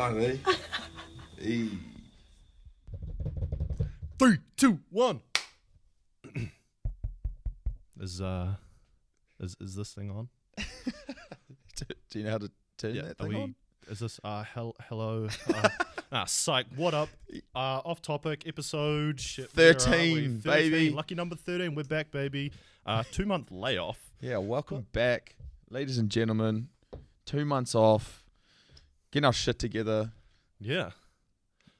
on, eh? Hey. 3, 2, 1. Is this thing on? Do you know how to turn that thing on? Is this hello? Psych. What up? Off topic episode. Shit, 13, baby. Lucky number 13. We're back, baby. 2-month layoff. Yeah, welcome back, ladies and gentlemen. 2 months off, getting our shit together. Yeah,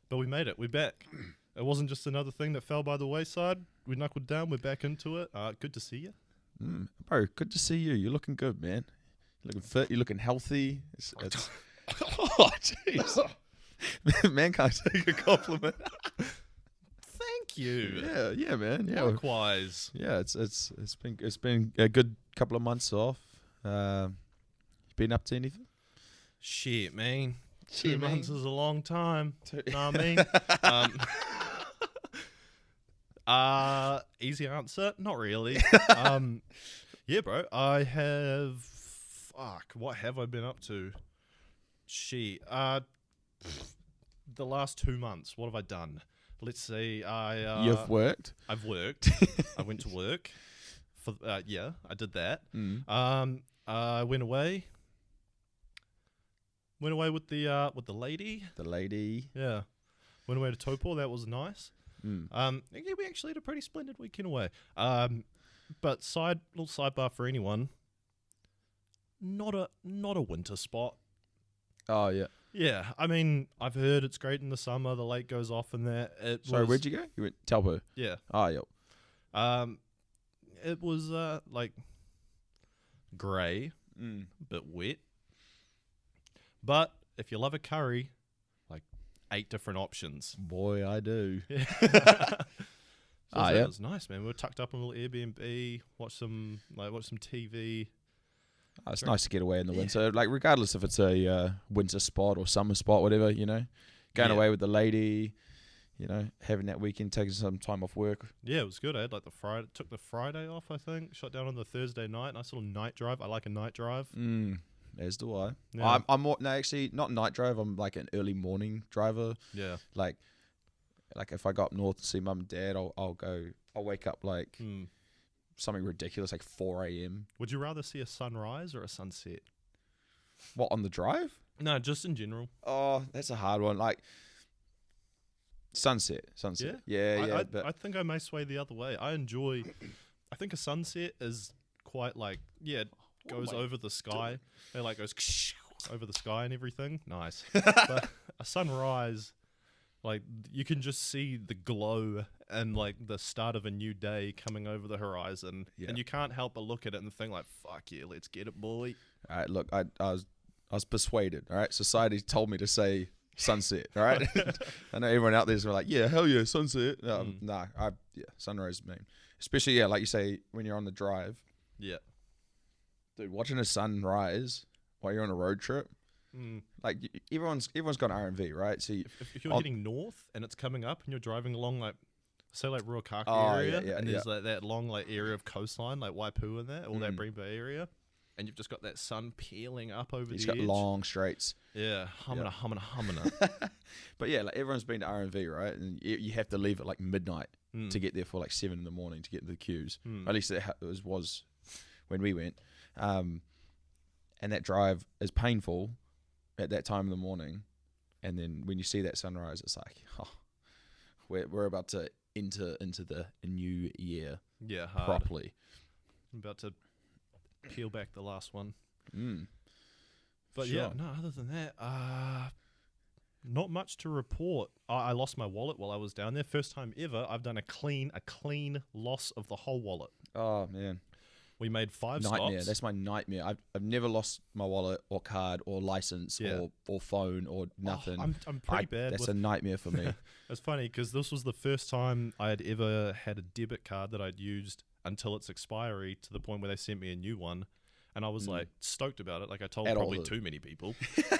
but we made it. We're back. It wasn't just another thing that fell by the wayside. We knuckled down. We're back into it. Good to see you. Bro, good to see you. You're looking good, man. You're looking fit. You're looking healthy. It's oh, jeez. Man can't take a compliment. Thank you. Yeah, man. Yeah. Likewise. Yeah, it's been a good couple of months off. Been up to anything? Shit, man. 2 Shit, man. months is a long time. Know what I mean? Easy answer. Not really. Yeah, bro. I have. Fuck. What have I been up to? Shit. The last 2 months. What have I done? Let's see. You've worked. I've worked. I went to work. Yeah, I did that. I went away. Went away with the lady. The lady. Yeah. Went away to Taupo. That was nice. Yeah, we actually had a pretty splendid weekend away. But little sidebar for anyone. Not a winter spot. Oh yeah. Yeah, I mean, I've heard it's great in the summer. The lake goes off and that. Sorry, where'd you go? You went Taupo. Yeah. Oh yeah. It was like grey, bit wet. But if you love a curry, like 8 different options. Boy, I do. Yeah. Yeah. It was nice, man. We were tucked up in a little Airbnb, watch some TV. Oh, it's nice to get away in the winter, like regardless if it's a winter spot or summer spot, whatever, going away with the lady, having that weekend, taking some time off work. Yeah, it was good. I had took the Friday off, I think. Shot down on the Thursday night. Nice little night drive. I like a night drive. As do I. Yeah. I'm more, no, actually not night drive. I'm like an early morning driver. Yeah. Like if I go up north to see mum and dad, I'll wake up like something ridiculous, like 4 a.m. Would you rather see a sunrise or a sunset? What, on the drive? No, just in general. Oh, that's a hard one. Like sunset. Yeah. I think I may sway the other way. I think a sunset is quite like, goes over the sky. It like goes over the sky and everything. Nice. But a sunrise, like you can just see the glow and like the start of a new day coming over the horizon, and you can't help but look at it and think like, "Fuck yeah, let's get it, boy." All right, look, I was persuaded. All right, society told me to say sunset. All right, I know everyone out there's like, "Yeah, hell yeah, sunset." Sunrise, man. Especially like you say when you're on the drive. Yeah. Dude, watching a sunrise while you're on a road trip, like everyone's got an RMV, right? So if you're heading north and it's coming up and you're driving along like, say like Ruakaka area, and there's like that long like area of coastline like Waipu and that, or that Green Bay area, and you've just got that sun peeling up over the edge. It's got long straights. Yeah, humming. But yeah, like everyone's been to RMV, right? And you have to leave at like midnight to get there for like 7 a.m. to get into the queues. At least it was when we went. And that drive is painful at that time in the morning, and then when you see that sunrise, it's like, we're about to enter into the new year, hard. properly. I'm about to peel back the last one. But sure. Other than that, not much to report. I lost my wallet while I was down there. First time ever I've done a clean loss of the whole wallet. Oh man. We made 5 nightmare. stops. That's my nightmare. I've never lost my wallet or card or license or phone or nothing. I'm pretty bad. That's a nightmare for me. It's funny because this was the first time I had ever had a debit card that I'd used until its expiry, to the point where they sent me a new one. And I was like stoked about it. Like I told probably too many people.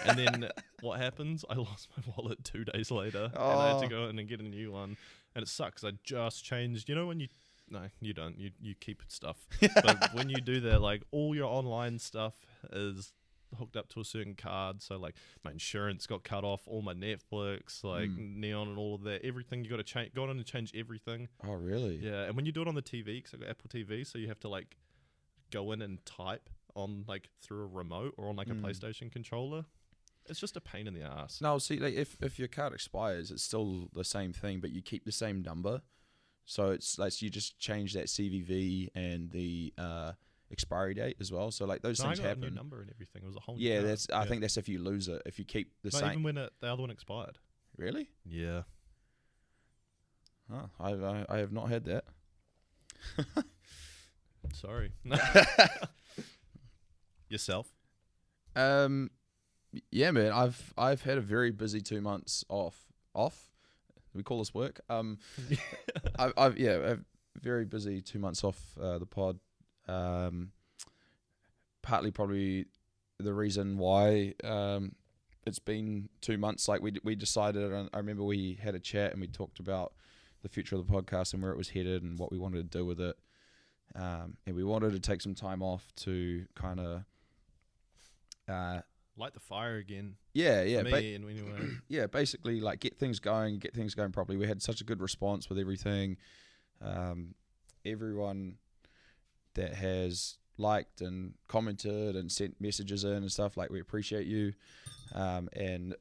And then what happens? I lost my wallet 2 days later. And I had to go in and get a new one. And it sucks. I just changed. You know when you... No, you don't. You keep stuff. But when you do that, like all your online stuff is hooked up to a certain card, so like my insurance got cut off, all my Netflix, like Neon and all of that, everything. You got to change, got on to change everything. Oh, really? Yeah, and when you do it on the TV, because I got Apple TV, so you have to like go in and type on like through a remote or on like a PlayStation controller. It's just a pain in the ass. No, see, like if your card expires, it's still the same thing, but you keep the same number. So it's like you just change that CVV and the expiry date as well. So like those things I got happen. a new number and everything. It was a whole new Yeah, card. I think that's if you lose it. If you keep the Not same. even when the other one expired. Really? Yeah. Oh, I have not had that. Sorry. Yourself? Yeah, man. I've had a very busy 2 months off. We call this work. I've very busy 2 months off the pod. Partly probably the reason why it's been 2 months. Like we decided. I remember we had a chat and we talked about the future of the podcast and where it was headed and what we wanted to do with it. And we wanted to take some time off to kind of Light the fire again. Yeah. For me, anyway. Yeah, basically like get things going properly. We had such a good response with everything. Everyone that has liked and commented and sent messages in and stuff, like we appreciate you. And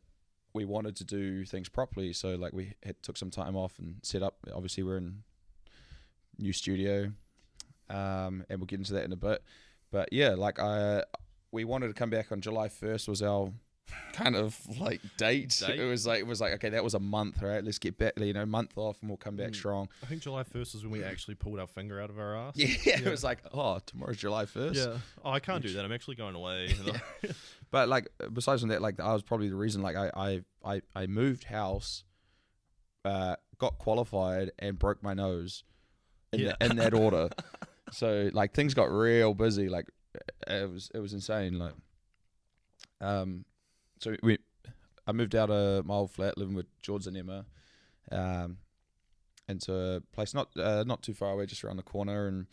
we wanted to do things properly, so like we took some time off and set up. Obviously, we're in new studio, and we'll get into that in a bit. But yeah, like we wanted to come back on July 1st was our kind of like date. It was like okay, that was a month, right? Let's get back, month off, and we'll come back strong. I think July 1st was when we actually pulled our finger out of our ass. Yeah, it was like, oh, tomorrow's July 1st. Yeah. Oh, I can't do that. I'm actually going away. But like, besides from that, like, I was probably the reason. Like, I moved house, got qualified, and broke my nose in that order. So like, things got real busy. Like, it was insane. Like, so I moved out of my old flat, living with George and Emma, into a place not too far away, just around the corner, and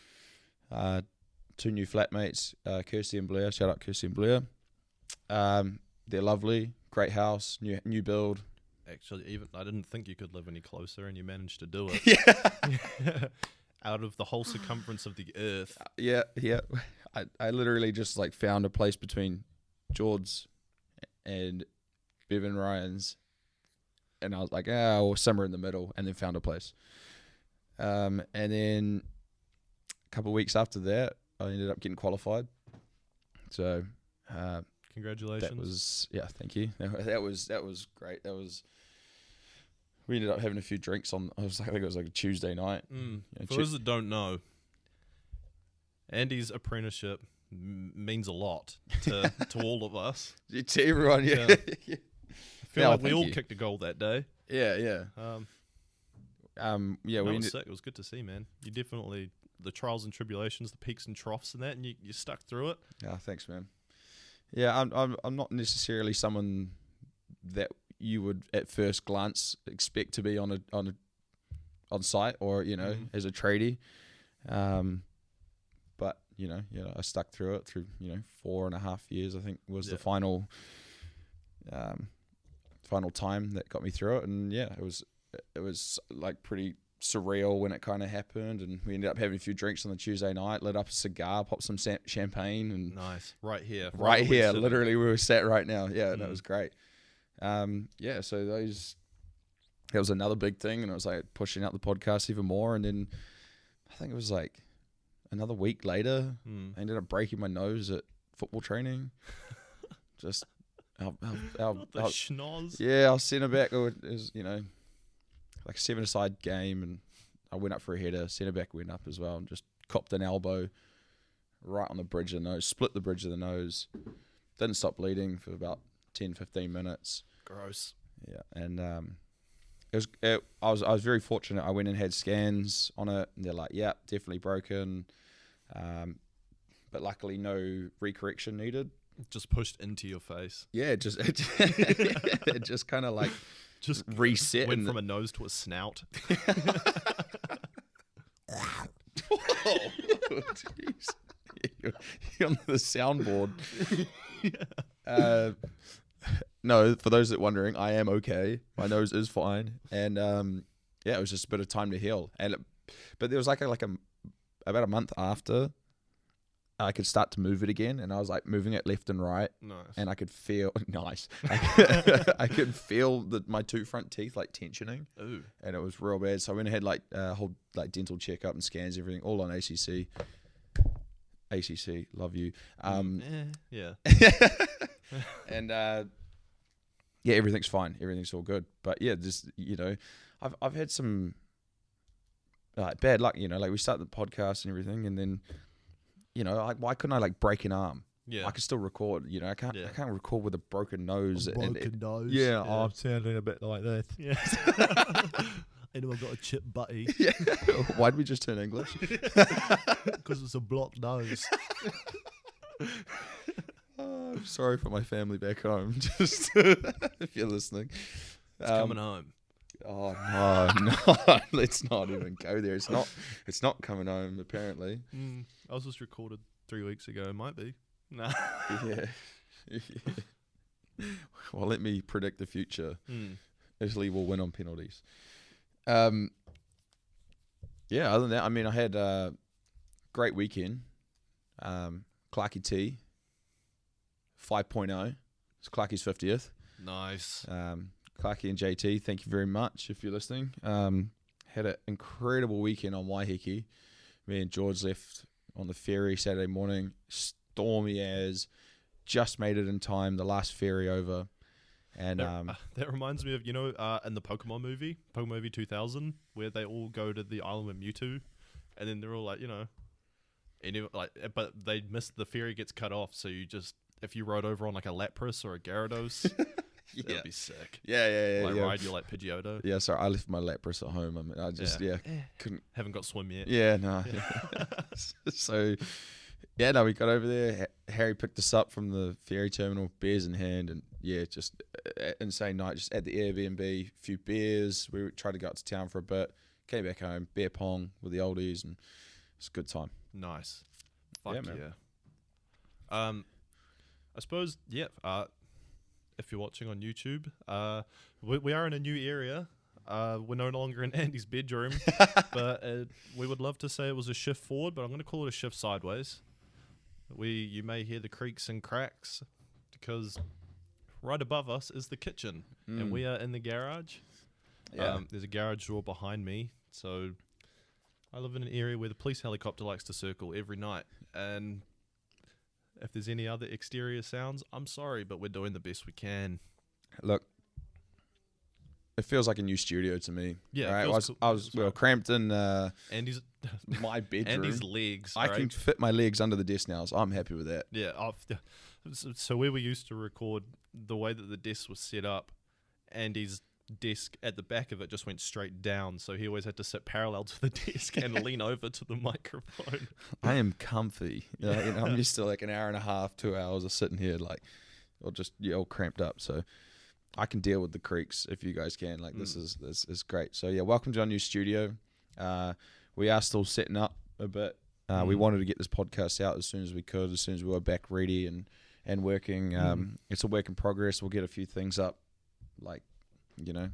two new flatmates, Kirsty and Blair. Shout out Kirsty and Blair. They're lovely, great house, new build. Actually, even I didn't think you could live any closer, and you managed to do it. Yeah. Out of the whole circumference of the earth. Yeah. I literally just like found a place between George's and Bevan Ryan's, and I was like, we'll somewhere in the middle, and then found a place. And then a couple of weeks after that, I ended up getting qualified. So, congratulations. Thank you. That was great. We ended up having a few drinks I think it was like a Tuesday night. For those that don't know, Andy's apprenticeship means a lot to all of us. To everyone, yeah. I feel like we all kicked a goal that day. Yeah. It was sick. It was good to see, man. You definitely, the trials and tribulations, the peaks and troughs and that, and you stuck through it. Yeah, thanks, man. Yeah, I'm not necessarily someone that you would at first glance expect to be on site or as a tradie, but I stuck through it through 4.5 years. I think was the final time that got me through it, and it was like pretty surreal when it kind of happened, and we ended up having a few drinks on the Tuesday night, lit up a cigar, popped some champagne, and nice right here, literally we were sat right now. Yeah, that was great. So that was another big thing, and it was like pushing out the podcast even more. And then I think it was like another week later, I ended up breaking my nose at football training. Just what the schnoz. Yeah, our centre back, it was like a 7-a-side game, and I went up for a header. Centre back went up as well, and just copped an elbow right on the bridge of the nose, split the bridge of the nose. Didn't stop bleeding for about 10-15 minutes. Gross. Yeah, and I was very fortunate. I went and had scans on it, and they're like, yeah, definitely broken, but luckily no recorrection needed. Just pushed into your face. Yeah, it just kind of like just reset. Went from a nose to a snout. Oh, jeez. You're on the soundboard. Yeah. No, for those that are wondering, I am okay. My nose is fine, and it was just a bit of time to heal. But there was about a month after I could start to move it again, and I was like moving it left and right, Nice. and I could feel nice. I could feel my two front teeth like tensioning, Ooh. and it was real bad. So I went and had a whole dental checkup and scans, everything, all on ACC. ACC, love you. Yeah. And everything's fine. Everything's all good. But yeah, just I've had some bad luck. We start the podcast and everything, and then why couldn't I break an arm? Yeah. I can still record. I can't record with a broken nose. Nose. Yeah, I'm sounding a bit like that. Yeah. Anyone got a chip butty? Yeah. Why'd we just turn English? Because it's a blocked nose. Oh, I'm sorry for my family back home. Just if you're listening, It's coming home. Oh no, let's not even go there. It's not coming home apparently. I was just recorded 3 weeks ago. It might be. Nah. Yeah. Well, let me predict the future. Italy will win on penalties. Other than that, I had a great weekend. Clarky T 5.0. It's Clarky's 50th. Nice. Clarky and JT, thank you very much if you're listening. Had an incredible weekend on Waiheke. Me and George left on the ferry Saturday morning. Stormy as. Just made it in time. The last ferry over. And that reminds me of, in the Pokemon movie 2000, where they all go to the island with Mewtwo, and then they're all like, but they miss the ferry gets cut off, so if you rode over on a Lapras or a Gyarados, that'd be sick. Yeah. Ride your Pidgeotto. Yeah, sorry, I left my Lapras at home. I just couldn't. Haven't got swim yet. Yeah, no. Yeah. So, we got over there. Harry picked us up from the ferry terminal, beers in hand, and just insane night. Just at the Airbnb, a few beers. We tried to go out to town for a bit. Came back home, beer pong with the oldies, and it's a good time. Nice. Fuck yeah. I suppose, if you're watching on YouTube, we are in a new area. We're no longer in Andy's bedroom, but we would love to say it was a shift forward, but I'm going to call it a shift sideways. You may hear the creaks and cracks because right above us is the kitchen, and we are in the garage. Yeah. There's a garage door behind me, so I live in an area where the police helicopter likes to circle every night, and if there's any other exterior sounds, I'm sorry, but we're doing the best we can. Look, it feels like a new studio to me. Yeah, right? We were cramped in Andy's my bedroom. Andy's legs. I can fit my legs under the desk now, so I'm happy with that. Yeah. So where we used to record, the way that the desk was set up, Andy's desk at the back of it just went straight down, so he always had to sit parallel to the desk and lean over to the microphone. I am comfy. I'm used to an hour and a half, 2 hours of sitting here or just all cramped up. So I can deal with the creaks if you guys can. This is great. So welcome to our new studio. We are still setting up a bit. We wanted to get this podcast out as soon as we could, as soon as we were back ready and working. It's a work in progress. We'll get a few things up, we've got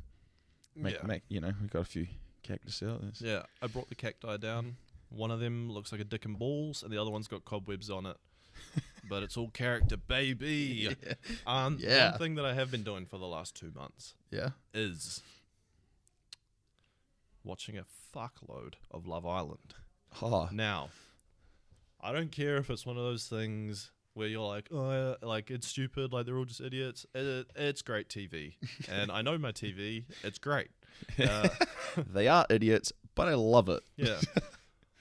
a few cactus out there. Yeah, I brought the cacti down. One of them looks like a dick and balls, and the other one's got cobwebs on it. But it's all character, baby. One thing that I have been doing for the last 2 months is watching a fuckload of Love Island. Oh. Now, I don't care if it's one of those things where you're like, it's stupid, they're all just idiots. It's great TV. And I know my TV, it's great. They are idiots, but I love it. Yeah.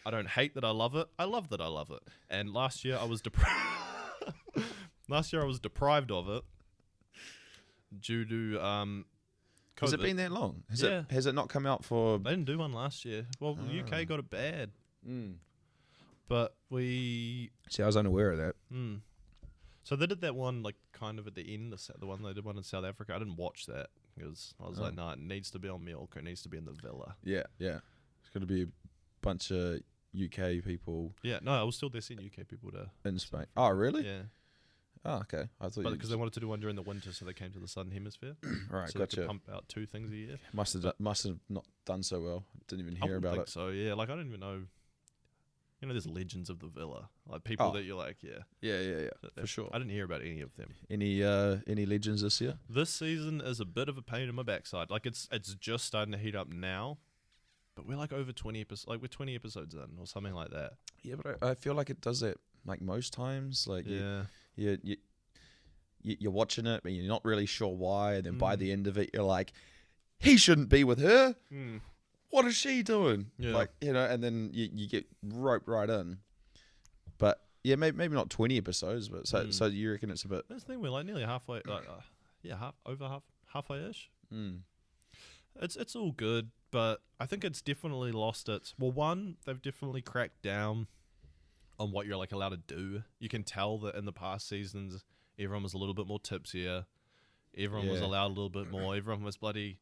I don't hate that I love it. I love that I love it. And last year I was deprived of it due to COVID. Has it been that long? Has it not come out for... They didn't do one last year. Well, the UK got it bad. But we... See, I was unaware of that. So they did that one kind of at the end, the one they did one in South Africa. I didn't watch that because I was nah, it needs to be on milk. It needs to be in the villa. Yeah. It's going to be a bunch of UK people. Yeah, no, I was still there seeing UK people in Spain. Oh, really? Yeah. Oh, okay. I thought But you because they wanted to do one during the winter, so they came to the southern hemisphere. right, So they gotcha. could pump out 2 things a year. Must have not done so well. Didn't even I hear wouldn't about think it. so. Yeah, like I don't even know. You know, there's legends of the villa, like people Oh. that you're like, yeah, Yeah, that- for sure. I didn't hear about any of them. Any legends this year? This season is a bit of a pain in my backside. Like it's just starting to heat up now, but we're like over 20 episodes. Like we're 20 episodes in or something like that. Yeah, but I feel like it does that like most times. Like Yeah. you're watching it, but you're not really sure why. And then by Mm. the end of it, you're like, he shouldn't be with her. Mm. What is she doing? Yeah. Like, and then you get roped right in. But yeah, maybe not 20 episodes, but so you reckon it's a bit. That's the thing. We're like nearly halfway. Like, halfway-ish. Mm. It's all good, but I think it's definitely lost its. Well, one, they've definitely cracked down on what you're like allowed to do. You can tell that in the past seasons, everyone was a little bit more tipsier. Everyone was Yeah. allowed a little bit more. Everyone was bloody,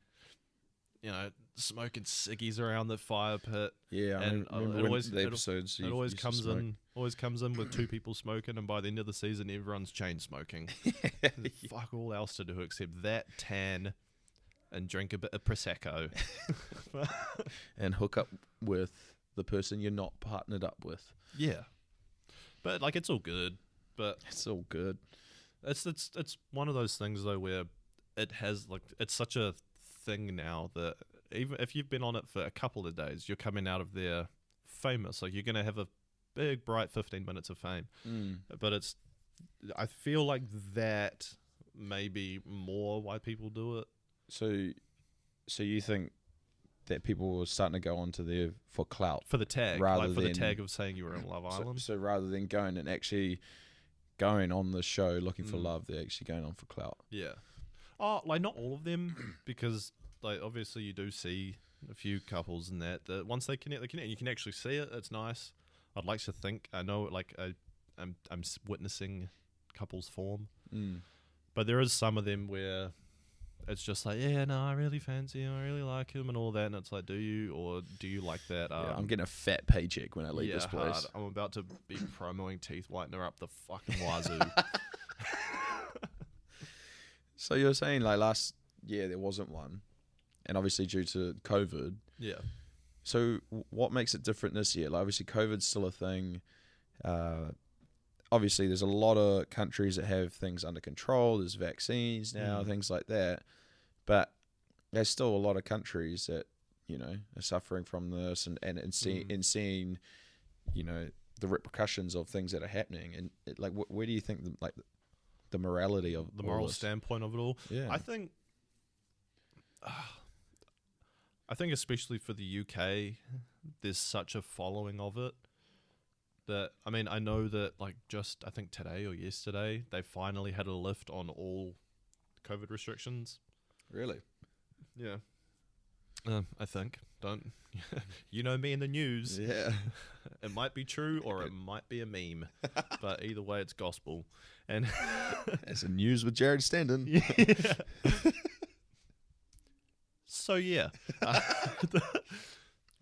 smoking ciggies around the fire pit. Yeah, I And, remember it when always- the it- episodes. It always comes in with 2 people smoking, and by the end of the season, everyone's chain smoking. There's fuck all else to do except that, tan, and drink a bit of prosecco. and hook up with the person you're not partnered up with. Yeah, but like it's all good. But It's all good. it's one of those things though where it has like it's such a thing now that even if you've been on it for a couple of days, you're coming out of there famous. Like you're gonna have a big bright 15 minutes of fame. But I feel like that may be more why people do it. So you think that people were starting to go onto there for clout? For the tag, Rather like for the than- tag of saying you were in Love Island. So rather than going and actually going on the show looking for Mm. love, they're actually going on for clout. Yeah. Oh, like not all of them, because like obviously you do see a few couples in that once they connect. You can actually see it. It's nice. I'd like to think I know. Like I'm witnessing couples form, but there is some of them where it's just like, yeah, no, I really fancy him, I really like him, and all that. And it's like, do you like that? Yeah, I'm getting a fat paycheck when I leave this place. hard. I'm about to be promoing teeth whitener up the fucking wazoo. So you're saying like last year there wasn't one, and obviously due to COVID. Yeah. So what makes it different this year? Like obviously COVID's still a thing. Obviously there's a lot of countries that have things under control. There's vaccines now, things like that. But there's still a lot of countries that, are suffering from this and seeing, the repercussions of things that are happening. And where do you think the morality of The all moral this? standpoint of it all. Yeah. I think especially for the UK, there's such a following of it that, I mean, I know that I think today or yesterday, they finally had a lift on all COVID restrictions. Really? Yeah. I think. Don't. You know me in the news. Yeah. It might be true or it might be a meme. But either way, it's gospel. And It's a news with Jared Standen. yeah. So yeah.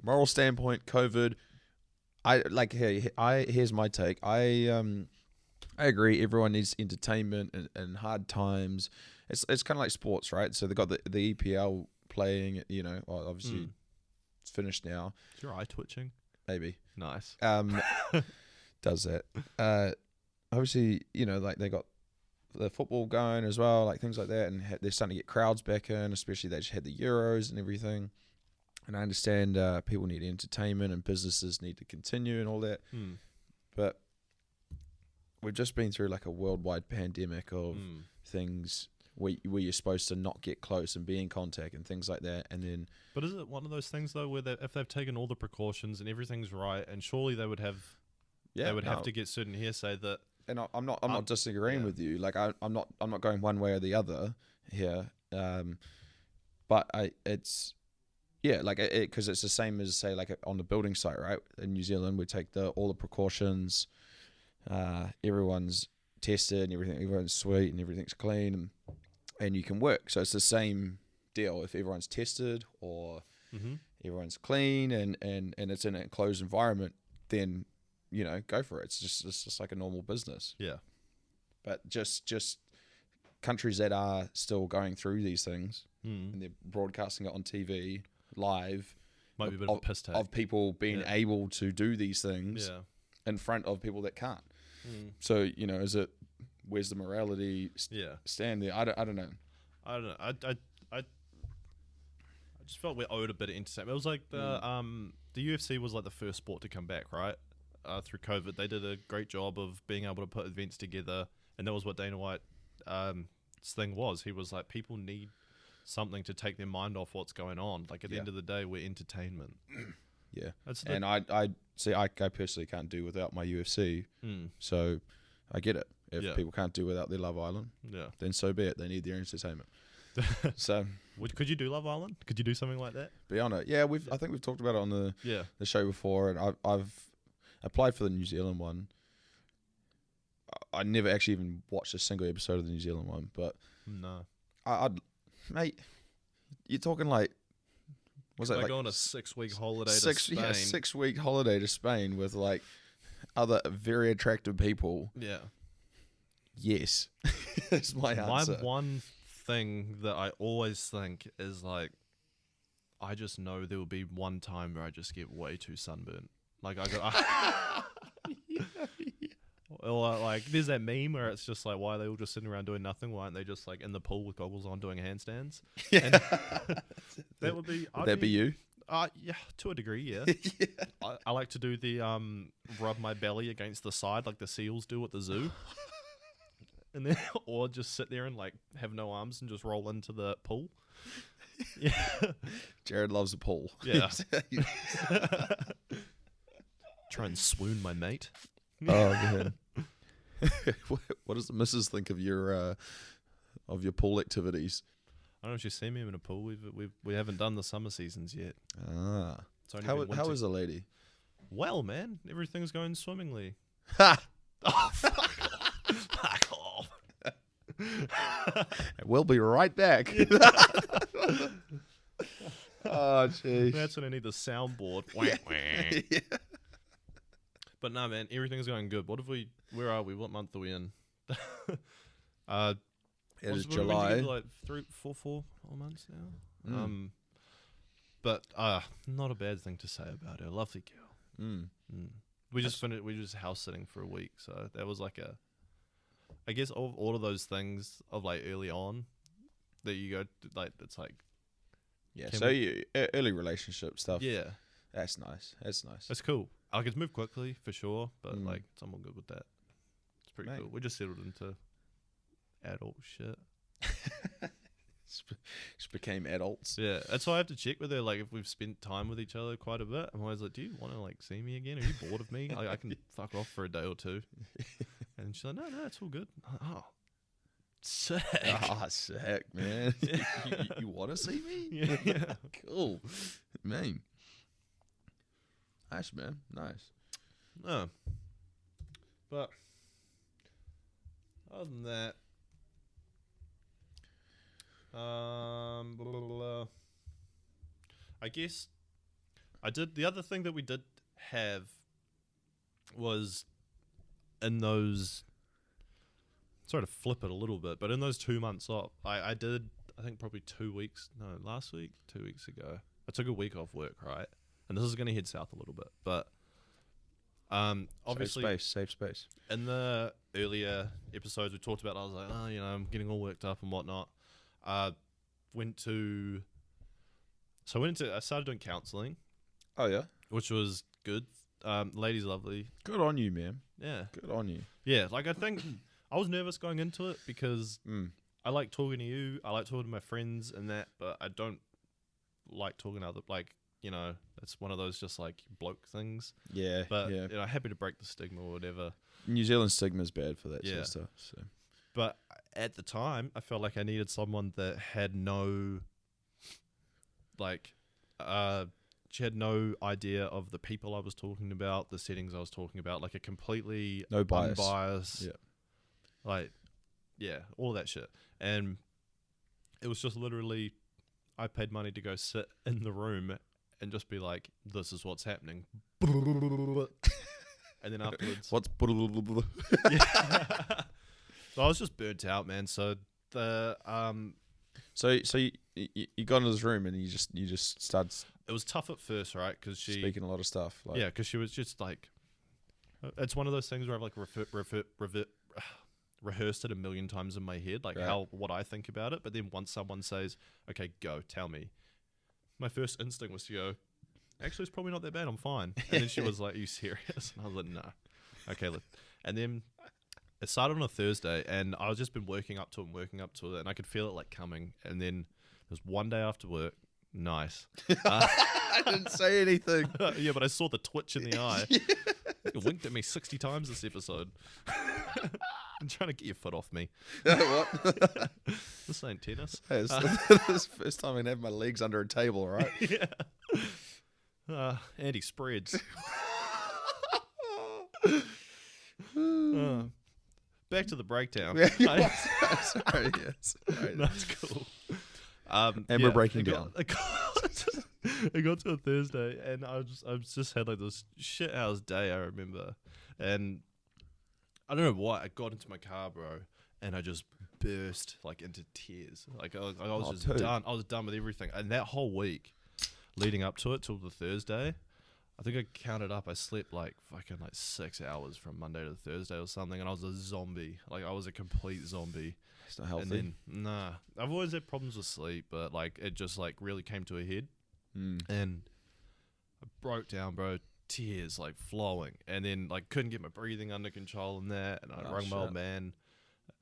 Moral standpoint, COVID. Here's my take. I agree. Everyone needs entertainment and hard times. It's kind of like sports, right? So they got the EPL playing. Obviously it's finished now. Is your eye twitching? Maybe. Nice. Does that? Obviously, they got the football going as well, like things like that, and they're starting to get crowds back in. Especially they just had the Euros and everything. And I understand people need entertainment and businesses need to continue and all that. But we've just been through like a worldwide pandemic of things where you're supposed to not get close and be in contact and things like that. And then, but is it one of those things though, where if they've taken all the precautions and everything's right, and surely they would have, have to get certain hearsay that. And I'm not disagreeing with you. Like I'm not going one way or the other here. But it's. Yeah, because it's the same as say like on the building site, right? In New Zealand, we take all the precautions. Everyone's tested and everything. Everyone's sweet and everything's clean, and you can work. So it's the same deal. If everyone's tested or everyone's clean and it's in an enclosed environment, then go for it. It's just like a normal business. Yeah. but just countries that are still going through these things and they're broadcasting it on TV live. Might be a bit of a piss take. Of people being able to do these things in front of people that can't. So, where's the morality stand there? I don't know. I just felt we owed a bit of entertainment. It was like the UFC was like the first sport to come back, right? Through COVID, they did a great job of being able to put events together, and that was what Dana White's thing was. He was like, people need something to take their mind off what's going on. Like at the end of the day, we're entertainment. Yeah, and I personally can't do without my UFC, so I get it. If people can't do without their Love Island, then so be it. They need their entertainment. So, could you do Love Island? Could you do something like that? Be on it. Yeah, I think we've talked about it on the show before, and I've applied for the New Zealand one. I never actually even watched a single episode of the New Zealand one, but no, I'd mate, you're talking like, was it like on a 6-week holiday to Spain? Yeah, 6-week holiday to Spain with like other very attractive people. Yeah. Yes. That's my answer. My one thing that I always think is like, I just know there will be one time where I just get way too sunburnt. Like or like there's that meme where it's just like, why are they all just sitting around doing nothing? Why aren't they just like in the pool with goggles on doing handstands? Yeah. And that would be. Would that be you? Yeah, to a degree, yeah. I like to do the rub my belly against the side like the seals do at the zoo. And then, or just sit there and like have no arms and just roll into the pool. Yeah. Jared loves a pool. Yeah. Try and swoon my mate. Oh man. What does the missus think of your pool activities? I don't know if she's seen me in a pool. We haven't done the summer seasons yet. Ah. How is the lady? Well, man, everything's going swimmingly. Ha! Oh, fuck off. We'll be right back. Oh, jeez. That's when I need the soundboard. Yeah. But no, man, everything's going good. Where are we? What month are we in? It is July. Like 4 months now. But not a bad thing to say about her. Lovely girl. We just finished. We just house sitting for a week, so that was like I guess all of those things of like early on that you go to, like it's like. Yeah. So early relationship stuff. Yeah. That's nice. That's cool. Like it's moved quickly for sure, but like I'm all good with that. It's pretty cool. We just settled into adult shit. Just became adults. Yeah, that's why I have to check with her. Like if we've spent time with each other quite a bit, I'm always like, "Do you want to like see me again? Are you bored of me? Like, I can fuck off for a day or two." And she's like, "No, it's all good." Oh, sick. Ah, sick, man. You want to see me? Yeah. Cool, man. Nice, man. Nice. No. But other than that, I guess I did. The other thing that we did have was in those. Sorry to flip it a little bit, but in those 2 months off, I did. I think probably 2 weeks. No, last week, 2 weeks ago, I took a week off work, right? And this is going to head south a little bit, but obviously, safe space. In the earlier episodes we talked about, I was like, I'm getting all worked up and whatnot. I started doing counselling. Oh yeah, which was good. Lady's lovely. Good on you, man. Yeah, good on you. Yeah, like I think I was nervous going into it because I like talking to you. I like talking to my friends and that, but I don't like talking to other it's one of those just like bloke things. Yeah. But happy to break the stigma or whatever. New Zealand stigma is bad for that sort of stuff. So. But at the time, I felt like I needed someone that had no, she had no idea of the people I was talking about, the settings I was talking about, like a completely no bias. Unbiased, all that shit. And it was just literally, I paid money to go sit in the room and just be like, this is what's happening. And then afterwards... What's... I was just burnt out, man. So the So you got into this room and you just started it was tough at first, right? Because speaking a lot of stuff. Like, yeah, because she was just like, it's one of those things where I've like rehearsed it a million times in my head, like what I think about it. But then once someone says, "Okay, go, tell me," my first instinct was to go, "Actually, it's probably not that bad. I'm fine." And then she was like, "Are you serious?" And I was like, "No." Okay, look. And then it started on a Thursday, and I was just been working up to it, and I could feel it like coming. And then it was one day after work. Nice. I didn't say anything. Yeah, but I saw the twitch in the eye. It winked at me 60 times this episode. I'm trying to get your foot off me. What? This ain't tennis. Hey, this is the first time I can have my legs under a table, right? Yeah. Andy spreads. Back to the breakdown. Sorry, yes. Right. That's cool. And we're breaking down. I got to a Thursday, and I just had like this shit house day. I remember, and I don't know why. I got into my car, bro, and I just burst like into tears. Like I was just done. I was done with everything, and that whole week leading up to it till the Thursday, I think I counted up. I slept like fucking like 6 hours from Monday to Thursday or something, and I was a zombie. Like I was a complete zombie. It's not healthy. And then, nah, I've always had problems with sleep, but like it just like really came to a head, and I broke down, bro. Tears like flowing, and then like couldn't get my breathing under control and that, and I rung my old man.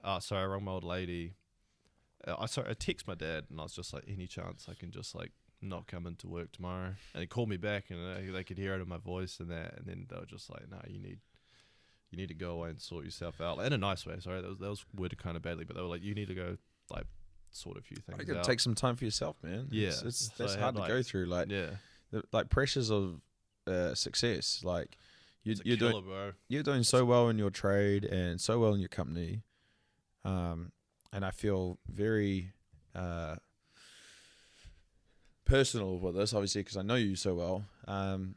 I rung my old lady. I text my dad, and I was just like, any chance I can just like not come into work tomorrow? And he called me back, and they could hear it in my voice and that, and then they were just like, no, you need to go away and sort yourself out, like, in a nice way. Sorry, that was worded kind of badly, but they were like, you need to go like sort a few things out. You gotta take some time for yourself, man. Yeah, that's hard to go through. Like, like pressures of success. Like you're doing so well in your trade and so well in your company, and I feel very personal with this, obviously, because I know you so well. And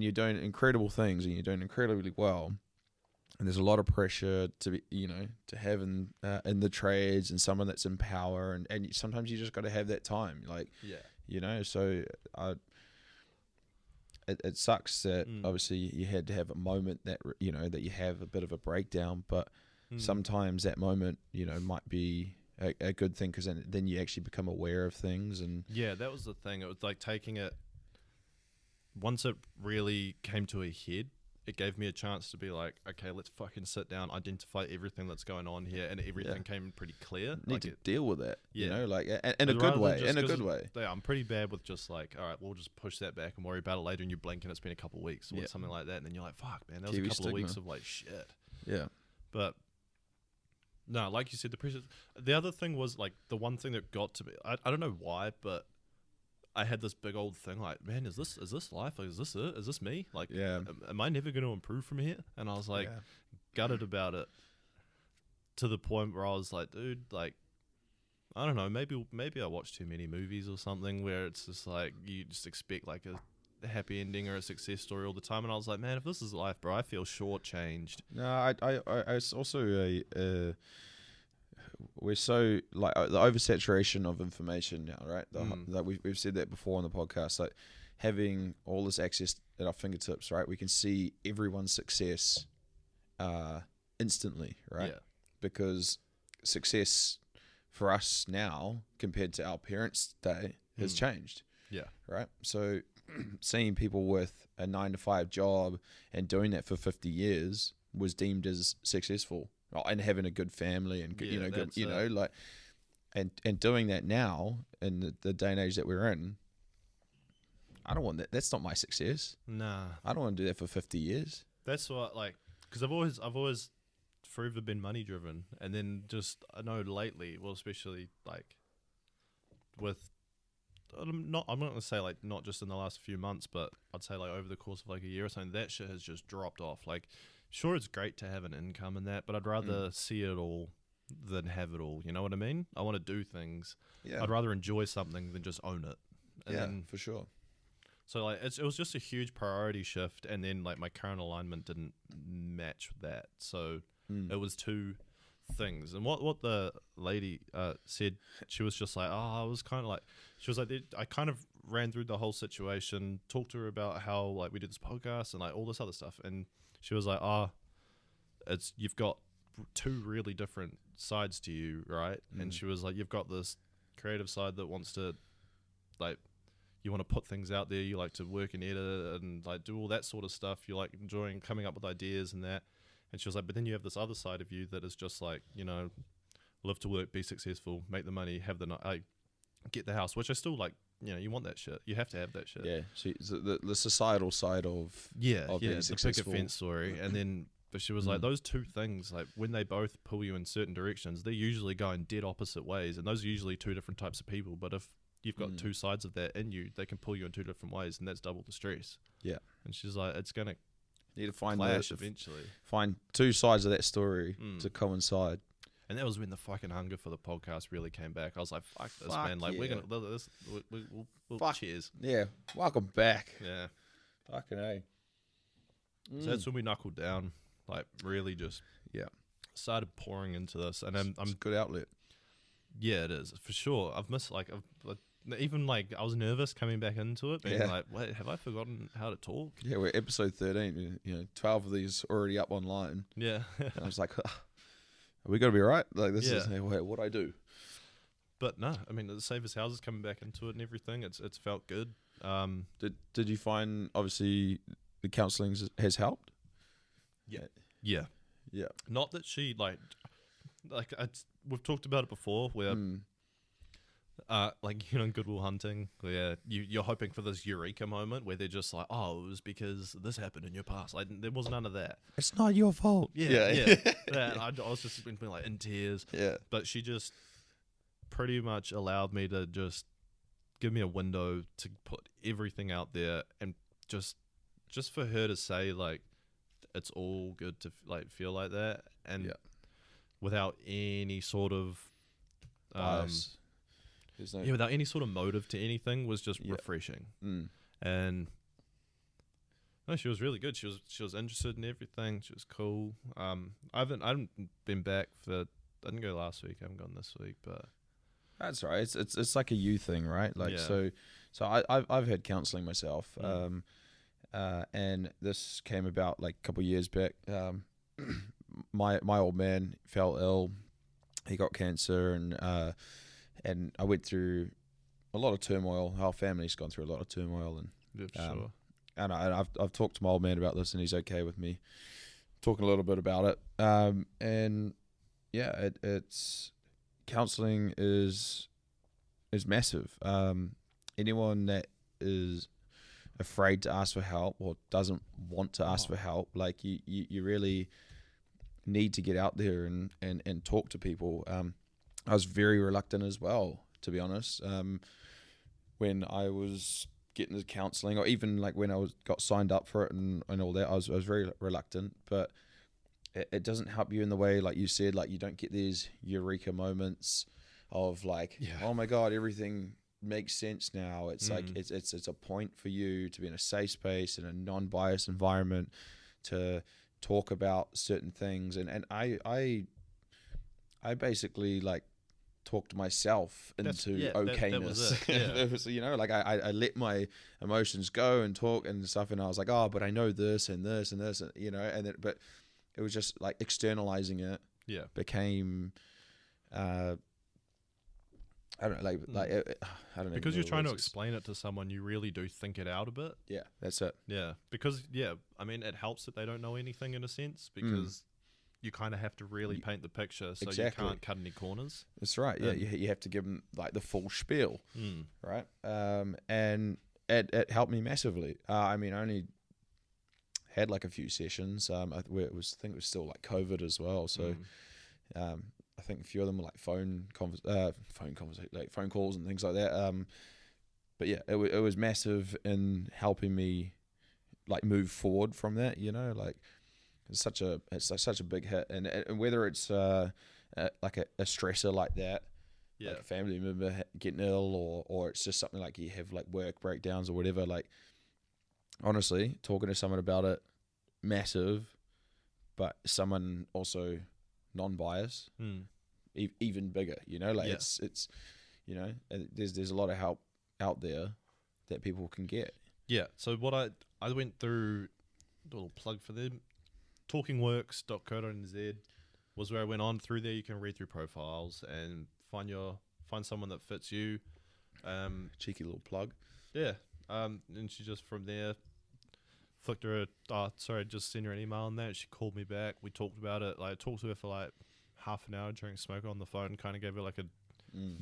you're doing incredible things, and you're doing incredibly well. And there's a lot of pressure to be, to have in the trades, and someone that's in power, and sometimes you just got to have that time, like, So it sucks that obviously you had to have a moment that that you have a bit of a breakdown, but sometimes that moment might be a good thing, because then you actually become aware of things. And yeah, that was the thing. It was like taking it. Once it really came to a head, it gave me a chance to be like, okay, let's fucking sit down, identify everything that's going on here, and everything came pretty clear. Need to deal with it, like in But a good rather way. than In a just- good way. Yeah, I'm pretty bad with just like, all right, we'll just push that back and worry about it later, and you blink and it's been a couple of weeks or something like that, and then you're like, fuck, man, that was Kiwi a couple of weeks stigma. of like shit. Yeah. But no, like you said, the pressure. The other thing was like the one thing that got to me. I don't know why, but I had this big old thing like, man, is this life? Like, is this it? Is this me? Like, am I never going to improve from here? And I was like, gutted about it, to the point where I was like, dude, like, I don't know, maybe I watched too many movies or something where it's just like you just expect like a happy ending or a success story all the time. And I was like, man, if this is life, bro, I feel shortchanged. No, I it's also we're so like the oversaturation of information now, right? Like we've said that before on the podcast. Like having all this access at our fingertips, right? We can see everyone's success instantly, right? Yeah. Because success for us now compared to our parents' day has changed. Yeah. Right. So seeing people with a 9-to-5 job and doing that for 50 years was deemed as successful, and having a good family and good, like, and doing that now in the day and age that we're in, I don't want that. That's not my success. Nah. I don't want to do that for 50 years. That's what, like, because I've always forever been money driven, and then just I know lately, well, especially like with. I'm not gonna say like not just in the last few months, but I'd say like over the course of like a year or something, that shit has just dropped off. Like, sure, it's great to have an income and that, but I'd rather see it all than have it all. You know what I mean? I want to do things. Yeah. I'd rather enjoy something than just own it. And then, for sure. so like it was just a huge priority shift, and then like my current alignment didn't match that. So it was too. things. And what the lady said, she was just like, I was kind of like, she was like, I kind of ran through the whole situation, talked to her about how like we did this podcast and like all this other stuff, and she was like, you've got two really different sides to you, right? And she was like, you've got this creative side that wants to like, you want to put things out there, you like to work and edit and like do all that sort of stuff, you like enjoying coming up with ideas and that. And she was like, but then you have this other side of you that is just like, live to work, be successful, make the money, have the get the house, which I still like. You want that shit. You have to have that shit. Yeah. So the societal side of being the successful. picket fence story, and then. But she was like, those two things, like when they both pull you in certain directions, they're usually going dead opposite ways, and those are usually two different types of people. But if you've got two sides of that in you, they can pull you in two different ways, and that's double the stress. Yeah. And she's like, it's gonna need to find clash eventually. Find two sides of that story to coincide. And that was when the fucking hunger for the podcast really came back. I was like, fuck this, man. Like, we're going to... We'll cheers. Yeah. Welcome back. Yeah. Fucking A. So that's when we knuckled down. Like, really just... Yeah. Started pouring into this. And I'm it's a good outlet. Yeah, it is. For sure. I've missed, like... even, like, I was nervous coming back into it. Being like, wait, have I forgotten how to talk? Yeah, we're episode 13. 12 of these already up online. Yeah. And I was like... Are we gonna be right? Like this is what I do. But no, I mean the Save Us Houses coming back into it and everything. It's felt good. Did you find obviously the counselling has helped? Yeah. Not that she like we've talked about it before where like in Good Will Hunting where you're hoping for this eureka moment where they're just like, oh, it was because this happened in your past. Like there was none of that. It's not your fault. Yeah. I was just been like in tears. Yeah. But she just pretty much allowed me to just give me a window to put everything out there and just for her to say like it's all good to like feel like that and without any sort of bias. Without any sort of motive to anything was just refreshing. And no, she was really good. She was interested in everything. She was cool. I haven't been back for. I didn't go last week. I haven't gone this week, but that's right. It's like a you thing, right? Like so I've had counselling myself, and this came about like a couple of years back. My old man fell ill. He got cancer, and I went through a lot of turmoil. Our family's gone through a lot of turmoil, and sure. And I've talked to my old man about this, and he's okay with me talking a little bit about it. And yeah, it's counselling is massive. Anyone that is afraid to ask for help or doesn't want to ask for help, like you really need to get out there and talk to people. I was very reluctant as well, to be honest. When I was getting the counselling, or even like when I got signed up for it and all that, I was very reluctant. But it doesn't help you in the way, like you said, like you don't get these eureka moments of like, oh my god, everything makes sense now. It's like it's a point for you to be in a safe space in a non-biased environment to talk about certain things, and I basically like talked myself into okayness. That was it. Yeah. It was, like I let my emotions go and talk and stuff, and I was like, oh, but I know this and this and this, and then, but it was just like externalizing it. Yeah, became. I don't know, I don't know. Because you're trying to explain it to someone, you really do think it out a bit. Yeah, that's it. Yeah, because I mean, it helps that they don't know anything in a sense because you kind of have to really paint the picture, so you can't cut any corners. That's right. Yeah, you have to give them like the full spiel, right? And it helped me massively. I mean, I only had like a few sessions. I think it was still like COVID as well, so. I think a few of them were like phone calls and things like that. But yeah, it was massive in helping me like move forward from that. Like it's such a big hit, and whether it's like a stressor like that, like a family member getting ill, or it's just something like you have like work breakdowns or whatever. Like honestly, talking to someone about it, massive, but someone also non-bias, even bigger. Like it's and there's a lot of help out there that people can get. Yeah. So what I went through, a little plug for them, talkingworks.co.nz was where I went on. Through there you can read through profiles and find someone that fits you. Cheeky little plug. Yeah. And she just from there flicked her just sent her an email on that. She called me back. We talked about it. Like I talked to her for like half an hour during smoke on the phone, kind of gave her like a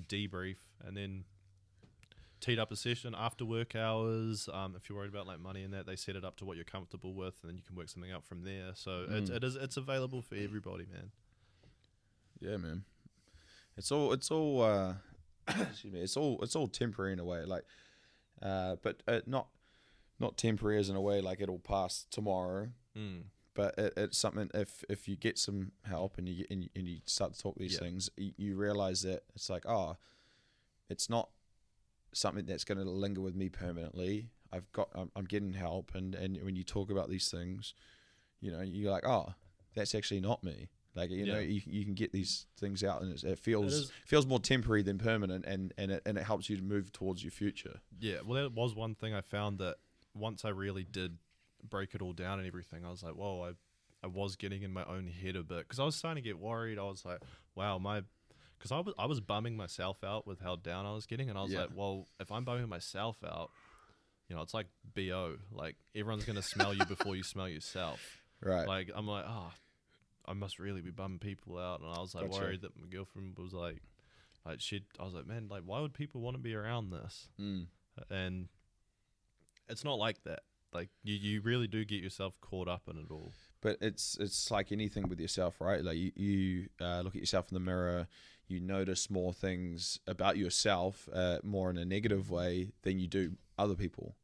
debrief, and then teed up a session after work hours. If you're worried about like money and that, they set it up to what you're comfortable with, and then you can work something out from there. So it's available for everybody, man. Yeah, man. It's all excuse me. It's all temporary in a way, like, but not temporary as in a way like it'll pass tomorrow. But it's something. If you get some help and you start to talk these things, you realize that it's like, it's not something that's going to linger with me permanently. I'm getting help, and when you talk about these things, you're like, that's actually not me. Like you can get these things out, and it feels more temporary than permanent, and it helps you to move towards your future. Yeah, well, that was one thing I found that once I really did break it all down and everything, I was like, whoa, I was getting in my own head a bit, because I was starting to get worried. I was like, wow, because I was bumming myself out with how down I was getting, and I was like, well, if I'm bumming myself out, it's like BO, like everyone's gonna smell you before you smell yourself, right? Like I'm like, I must really be bumming people out, and I was like worried that my girlfriend was like I was like, man, like why would people want to be around this? And it's not like that. Like you really do get yourself caught up in it all. But it's like anything with yourself, right? Like you look at yourself in the mirror, you notice more things about yourself more in a negative way than you do other people.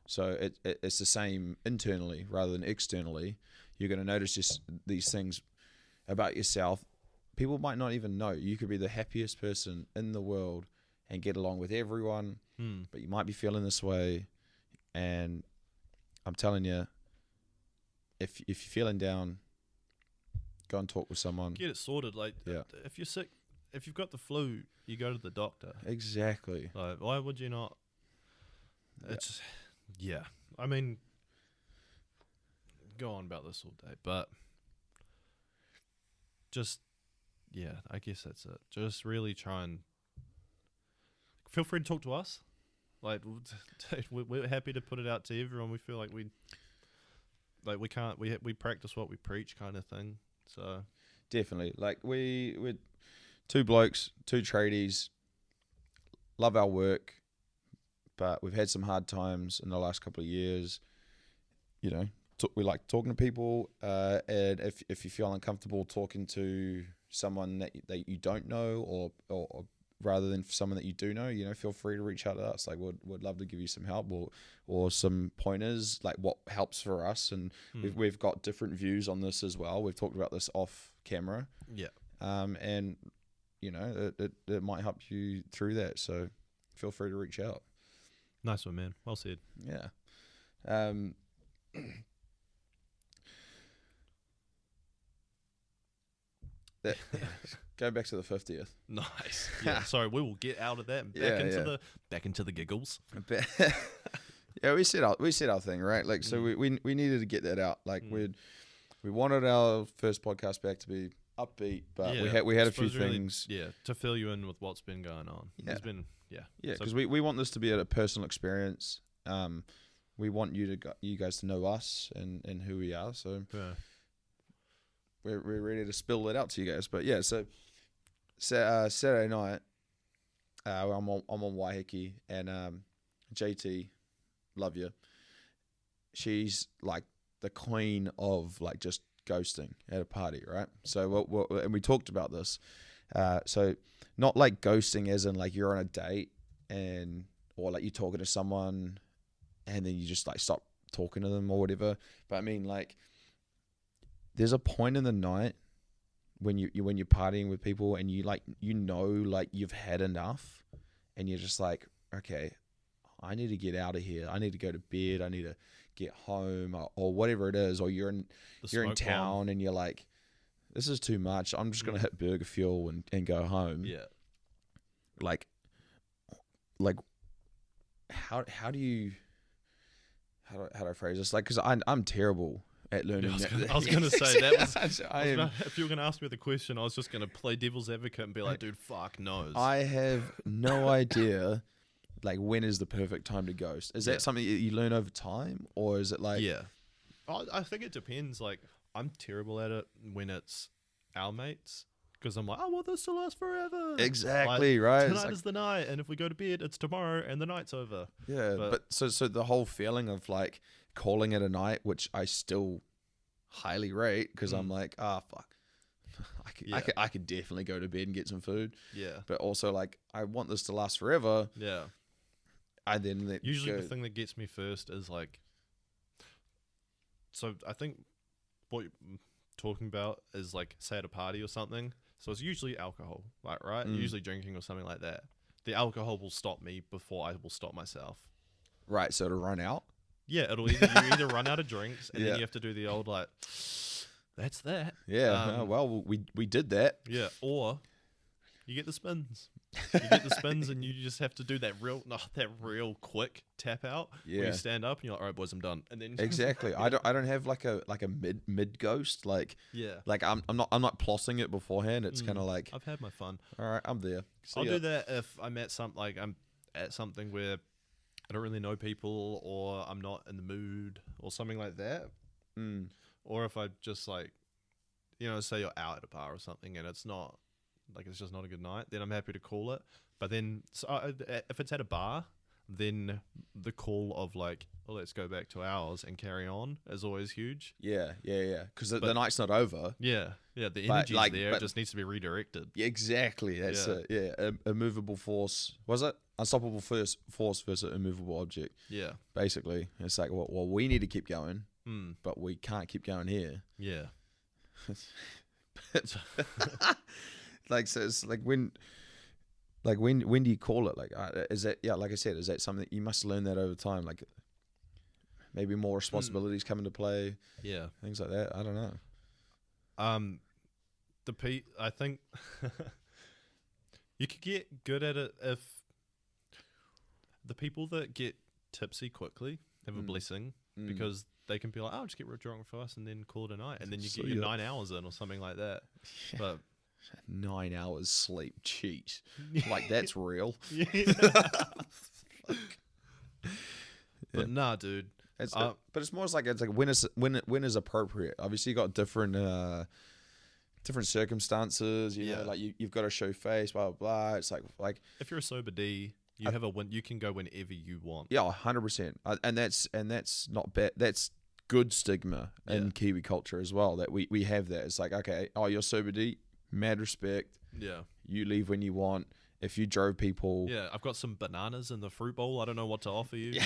So it's the same internally rather than externally. You're going to notice just these things about yourself. People might not even know. You could be the happiest person in the world and get along with everyone, but you might be feeling this way. And I'm telling you, if you're feeling down, go and talk with someone. Get it sorted. Like, if you're sick, if you've got the flu, you go to the doctor. Exactly. Like, why would you not? It's I mean, go on about this all day, but I guess that's it. Just really try and feel free to talk to us. Like, we're happy to put it out to everyone. We feel like we practice what we preach, kind of thing. So definitely, like we're two blokes, two tradies, love our work, but we've had some hard times in the last couple of years. We like talking to people, and if you feel uncomfortable talking to someone that you don't know, or rather than someone that you do know, feel free to reach out to us. Like, we'd love to give you some help or some pointers, like what helps for us. And we've got different views on this as well. We've talked about this off camera. Yeah. And it might help you through that. So feel free to reach out. Nice one, man. Well said. Yeah. Go back to the 50th. Nice. Yeah. Sorry, we will get out of that and back into the giggles. Yeah, we said our thing, right? Like, so we needed to get that out. Like, we wanted our first podcast back to be upbeat, but we had a few things. To fill you in with what's been going on. Yeah. It's been because we want this to be a personal experience. We want you guys to know us and who we are. So we're ready to spill it out to you guys. But yeah, so Saturday night, I'm on Waiheke, and JT, love you. She's like the queen of like just ghosting at a party, right? So and we talked about this. So not like ghosting as in like you're on a date or like you're talking to someone and then you just like stop talking to them or whatever. But I mean, like, there's a point in the night when you're partying with people and you like you've had enough and you're just like, okay, I need to get out of here. I need to go to bed. I need to get home or whatever it is. Or you're in town and you're like, this is too much. I'm just gonna hit Burger Fuel and go home. Yeah. Like how do I phrase this? Like, because I'm terrible at learning. I was gonna say that was. I am. If you were gonna ask me the question, I was just gonna play devil's advocate and be like, dude, fuck knows. I have no idea. Like, when is the perfect time to ghost? Is that something you learn over time, or is it like? Yeah, I think it depends. Like, I'm terrible at it when it's our mates, because I'm like, I want this to last forever. Exactly, like, right. Tonight is the night, and if we go to bed, it's tomorrow, and the night's over. Yeah, but so the whole feeling of like calling it a night, which I still highly rate, because I'm like, fuck. I could definitely go to bed and get some food. Yeah. But also, like, I want this to last forever. Yeah. And then usually the thing that gets me first is like, so I think what you're talking about is like, say at a party or something. So it's usually alcohol, like, right? Usually drinking or something like that. The alcohol will stop me before I will stop myself. Right. So to run out. Yeah, you either run out of drinks and then you have to do the old like, that's that. Yeah. Well, we did that. Yeah. Or you get the spins. You get the spins and you just have to do that real quick tap out. Yeah. Where you stand up and you're like, all right, boys, I'm done. And then Exactly. I don't have like a mid ghost. Like, like I'm not plotting it beforehand. It's kind of like, I've had my fun. All right, I'm there. I'll do that if I'm at something where I don't really know people, or I'm not in the mood or something like that. Or if I just like, say you're out at a bar or something and it's not like, it's just not a good night, then I'm happy to call it. But then if it's at a bar, then the call of like, well, let's go back to ours and carry on is always huge. Yeah. Because the night's not over. Yeah. The energy's there. It just needs to be redirected. Exactly. That's it. Yeah. Immovable force. Was it? Unstoppable force versus immovable object. Yeah. Basically. It's like, well, we need to keep going, but we can't keep going here. Yeah. Like, so it's like when do you call it? Like, is that, like I said, is that something that you must learn that over time? Like, maybe more responsibilities come into play. Yeah. Things like that. I don't know. I think you could get good at it if the people that get tipsy quickly have a blessing, because they can be like, oh, just get real drunk for us and then call it a night, and then you get your 9 hours in or something like that. Yeah. But 9 hours sleep, cheat. Like, that's real. But nah, dude. But it's more like when is appropriate. Obviously, you got different circumstances. You know, like you've got to show face, blah blah blah. It's like if you're a sober D, you can go whenever you want. Yeah, 100%. And that's not bad. That's good stigma in Kiwi culture as well. That we have that. It's like, okay, oh, you're sober D, mad respect. Yeah, you leave when you want. If you drove people, I've got some bananas in the fruit bowl. I don't know what to offer you.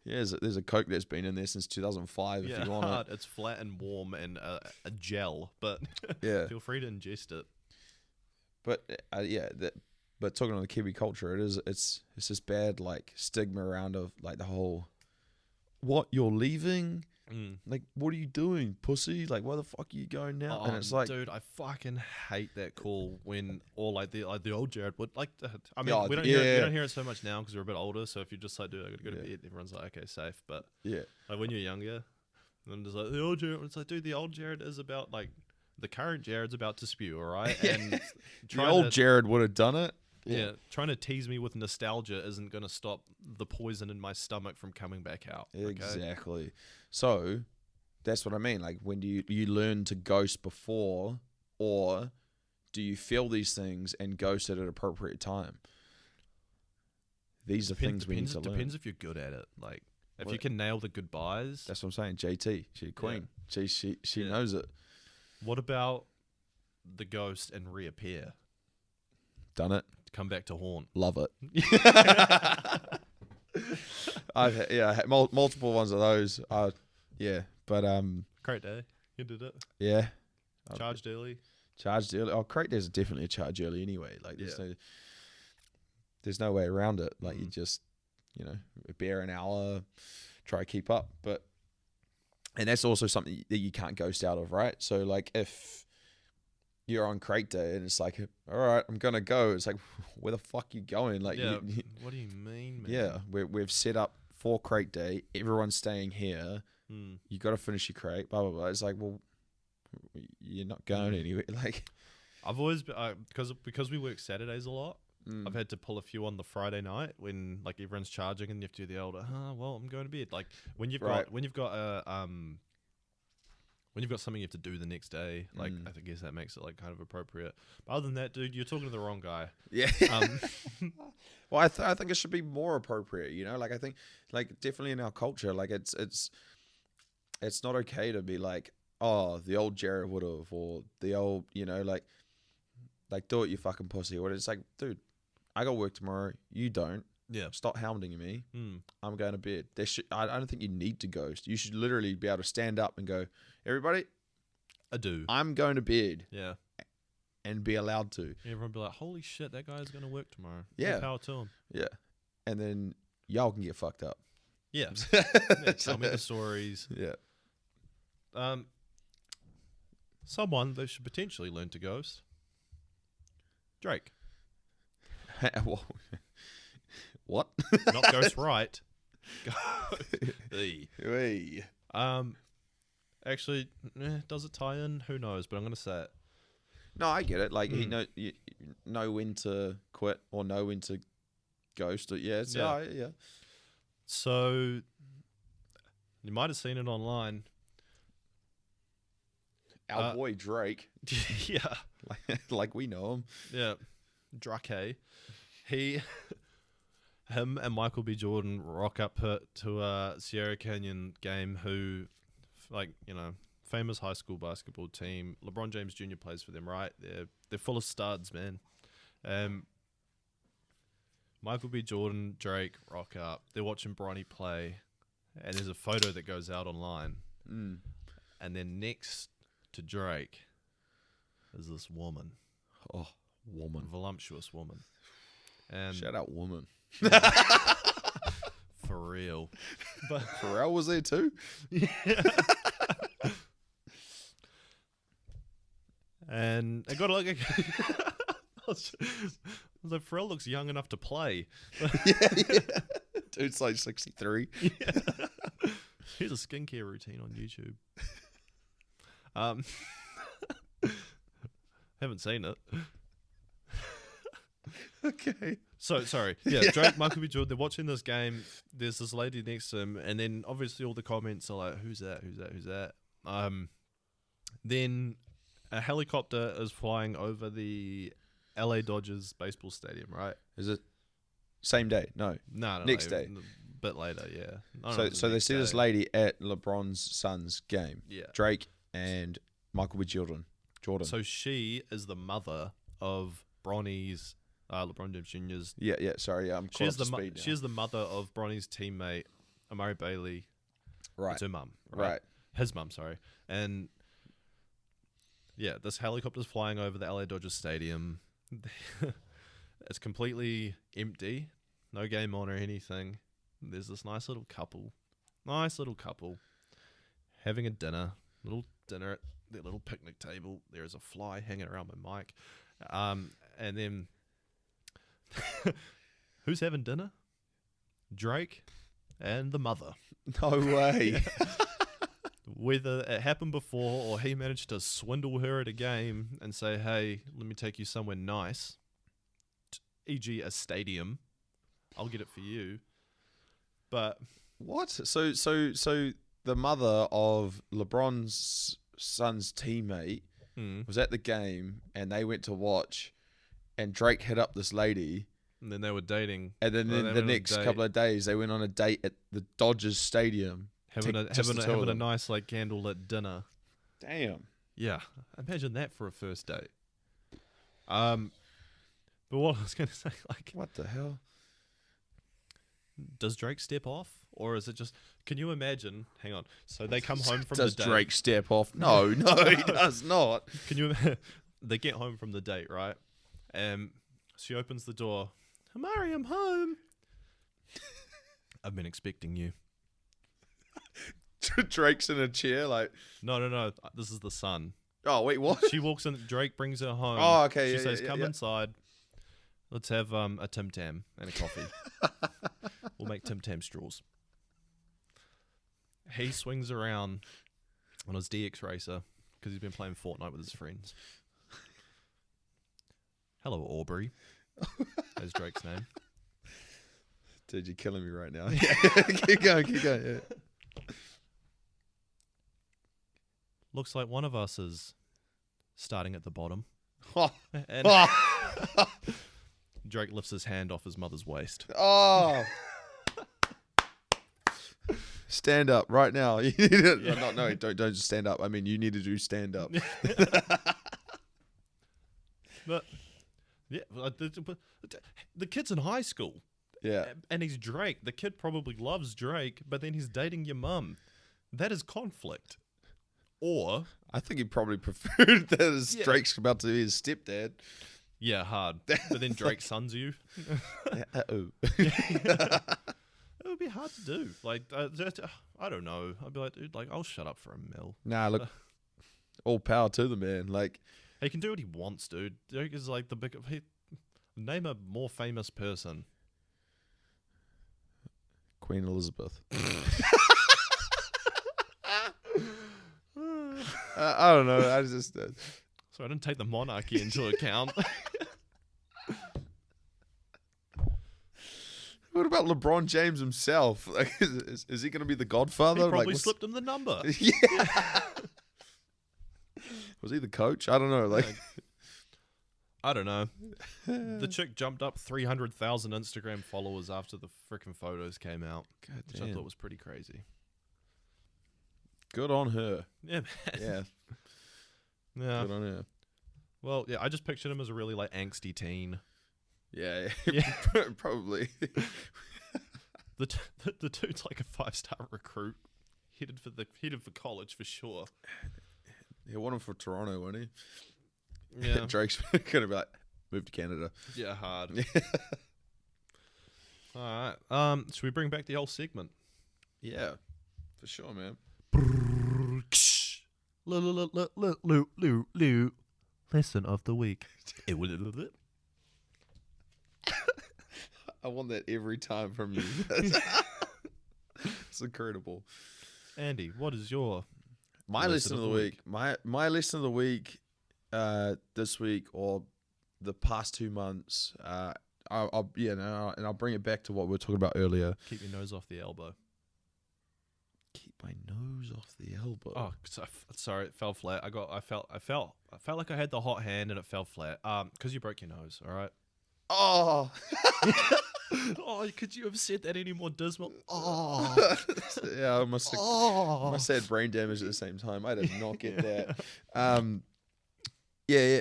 There's a Coke that's been in there since 2005. If you want it, it's flat and warm and a gel, but feel free to ingest it. But but talking on the Kiwi culture, it's this bad like stigma around of like the whole, what, you're leaving. Like, what are you doing, pussy? Like, where the fuck are you going now? And it's like, dude, I fucking hate that call when, or like the old Jared would like. I mean, we don't hear it so much now because we're a bit older. So if you're just like, dude, I gotta go to bed, everyone's like, okay, safe. But like when you're younger, and just like the old Jared, it's like, dude, the old Jared is about like the current Jared's about to spew, all right? And the old Jared would have done it. Yeah, trying to tease me with nostalgia isn't going to stop the poison in my stomach from coming back out. Okay? Exactly. So that's what I mean. Like, when do you learn to ghost before, or do you feel these things and ghost at an appropriate time? These are things we need to learn. Depends if you're good at it. Like, if you can nail the goodbyes. That's what I'm saying. JT, she's a queen. Yeah. She knows it. What about the ghost and reappear? Done it. Come back to haunt. Love it. I've had multiple ones of those. But Great day. You did it. Yeah. Charged early. Oh, Crate Day's definitely a charge early anyway. Like, there's no way around it. Like, you just, bear an hour, try to keep up. But And that's also something that you can't ghost out of, right? So like if you're on crate day and it's like, all right, I'm gonna go. It's like, where the fuck you going? Like, Yeah. What do you mean, man? yeah, we've set up for crate day. Everyone's staying here. Mm. You got to finish your crate. Blah blah blah. It's like, well, you're not going anywhere. Like, I've always been, because we work Saturdays a lot. I've had to pull a few on the Friday night when like everyone's charging and you have to do the old, well, I'm going to bed. Like when you've got something you have to do the next day, like I guess that makes it like kind of appropriate. But other than that, dude, you're talking to the wrong guy. Yeah. Well, I think it should be more appropriate. You know, like I think, like definitely in our culture, like it's not okay to be like, oh, the old Jared would have, or the old, you know, like do it, you fucking pussy. Or it's like, dude, I got work tomorrow. You don't. Yeah. Stop hounding me. I'm going to bed. I don't think you need to ghost. You should literally be able to stand up and go, everybody, I'm going to bed. Yeah. And be allowed to. Everyone be like, holy shit, that guy's going to work tomorrow. Yeah. More power to him. Yeah. And then y'all can get fucked up. Yeah. Tell me the stories. Yeah. Someone that should potentially learn to ghost. Drake. What? Not ghost right. Hey. Actually, does it tie in? Who knows? But I'm going to say it. No, I get it. Like, you know when to quit or know when to ghost. Yeah. Yeah. So, you might have seen it online. Our boy Drake. Yeah. Like we know him. Yeah. Drake. Him and Michael B. Jordan rock up to a Sierra Canyon game who, like, you know, famous high school basketball team. LeBron James Jr. plays for them, right? They're full of studs, man. Michael B. Jordan, Drake rock up. They're watching Bronny play, and there's a photo that goes out online. And then next to Drake is this woman. Oh, woman. Voluptuous woman. And shout out woman. For real. But Pharrell was there too? Yeah. And I got to look. I was like, Pharrell looks young enough to play. Yeah. Dude's like 63. Yeah. Here's a skincare routine on YouTube. Haven't seen it. Okay. So, sorry. Yeah, Drake, Michael B. Jordan, they're watching this game. There's this lady next to him. And then obviously all the comments are like, who's that? Who's that? Who's that? Then a helicopter is flying over the LA Dodgers baseball stadium, right? Is it same day? No. No, next day. A bit later, yeah. So they see this lady at LeBron's son's game. Yeah. Drake and Michael B. Jordan. So she is the mother of Bronny's, LeBron James Jr.'s. Yeah. Sorry, I'm caught up to speed now. She is the mother of Bronny's teammate, Amari Bailey. Right. It's her mum. Right. His mum, sorry. And yeah, this helicopter's flying over the LA Dodgers stadium. It's completely empty. No game on or anything. There's this nice little couple having a little dinner at their little picnic table. There is a fly hanging around my mic. And then who's having dinner? Drake and the mother. No way. Whether it happened before or he managed to swindle her at a game and say, hey, let me take you somewhere nice, e.g. a stadium. I'll get it for you. But what? So the mother of LeBron's son's teammate was at the game and they went to watch and Drake hit up this lady. And then they were dating. And then the next couple of days they went on a date at the Dodgers stadium. Having a nice like candlelit dinner. Damn. Yeah. Imagine that for a first date. But what I was going to say, like, what the hell? Does Drake step off? Or is it just, can you imagine, hang on, so they come home from the date. Does Drake step off? No, he does not. Can you, they get home from the date, right? She opens the door. Amari, I'm home. I've been expecting you. Drake's in a chair, like. No. This is the son. Oh wait, what? She walks in. Drake brings her home. Oh, okay. She yeah, says, yeah, "Come yeah. inside. Let's have a Tim Tam and a coffee. We'll make Tim Tam straws." He swings around on his DX racer because he's been playing Fortnite with his friends. Hello, Aubrey. That's Drake's name. Dude, you're killing me right now. keep going. Yeah. Looks like one of us is starting at the bottom. Oh. And Drake lifts his hand off his mother's waist. Oh. Stand up right now. You need to, no, don't just stand up. I mean, you need to do stand up. But yeah, the kid's in high school. Yeah. And he's Drake. The kid probably loves Drake, but then he's dating your mum. That is conflict. Or I think he probably preferred that as Drake's about to be his stepdad. yeah, hard. But then Drake sons you. Uh-oh. It would be hard to do. Like, I don't know. I'd be like, dude, like, I'll shut up for a mil. Nah, look, all power to the man. Like, he can do what he wants, dude. Drake is like the big. Name a more famous person. Queen Elizabeth. I don't know. I just. So I didn't take the monarchy into account. What about LeBron James himself? Like, is he going to be the Godfather? He probably like, slipped him the number. Yeah. Was he the coach? I don't know. Like, I don't know. The chick jumped up 300,000 Instagram followers after the freaking photos came out, which I thought was pretty crazy. Good on her. Yeah, man. Yeah. Good on her. Well, yeah, I just pictured him as a really like angsty teen. Yeah. Probably. The dude's like a 5-star recruit, headed for college for sure. He won him for Toronto, wasn't he? Yeah. Drake's gonna be like, move to Canada. Yeah, hard. All right. Should we bring back the old segment? Yeah, for sure, man. Lesson of the week. I want that every time from you. It's incredible. Andy, what is your my lesson of the week? My lesson of the week, this week or the past 2 months. I'll bring it back to what we were talking about earlier. Keep your nose off the elbow. Keep my nose off the elbow. Oh, sorry, it fell flat. I felt like I had the hot hand and it fell flat. Because you broke your nose. All right. Oh. Oh, could you have said that any more dismal? Oh. Yeah, I must have had brain damage at the same time. I did not get that. Yeah.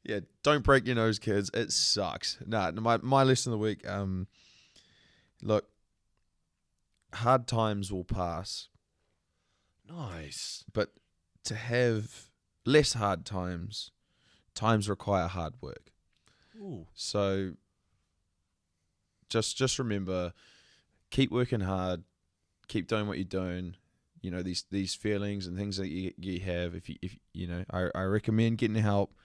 Yeah, don't break your nose, kids. It sucks. Nah, my lesson of the week, look, hard times will pass. Nice. But to have less hard times require hard work. Ooh. So just remember, keep working hard, keep doing what you're doing. You know, these feelings and things that you have, if you know, I recommend getting help,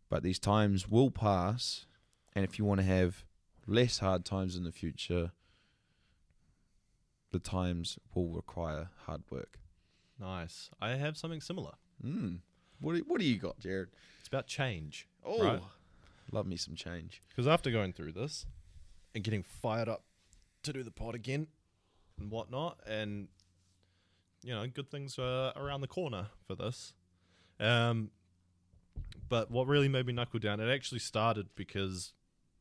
but these times will pass, and if you want to have less hard times in the future, the times will require hard work. Nice. I have something similar. What do you got, Jared? It's about change. Oh, right? Love me some change. Because after going through this and getting fired up to do the pod again and whatnot, and you know, good things are around the corner for this. But what really made me knuckle down, it actually started because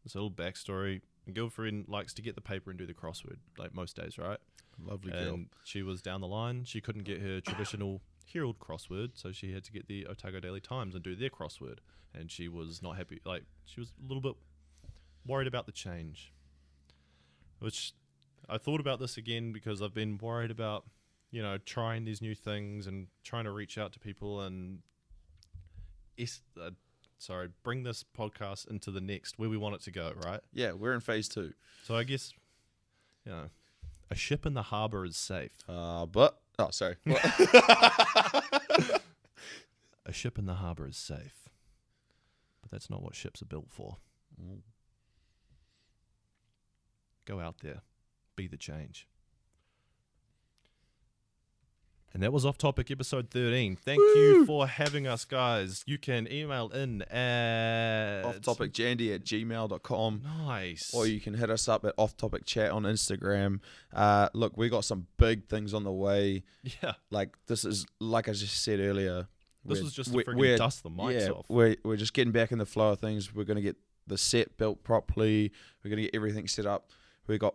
this little backstory. My girlfriend likes to get the paper and do the crossword like most days, right? Lovely and girl. She was down the line. She couldn't get her traditional Herald crossword, so she had to get the Otago Daily Times and do their crossword. And she was not happy. Like, she was a little bit worried about the change. Which I thought about this again because I've been worried about, you know, trying these new things and trying to reach out to people and bring this podcast into the next where we want it to go, right? Yeah, we're in phase 2. So I guess, you know, A ship in the harbour is safe. Sorry. A ship in the harbour is safe. But that's not what ships are built for. Go out there. Be the change. And that was Off Topic episode 13. Thank you for having us, guys. You can email in at offtopicchat@gmail.com. Nice. Or you can hit us up at offtopicchat on Instagram. Look, we got some big things on the way. Yeah. Like, this is, like I just said earlier. This was just to freaking dust the mics off. We're just getting back in the flow of things. We're going to get the set built properly. We're going to get everything set up. We got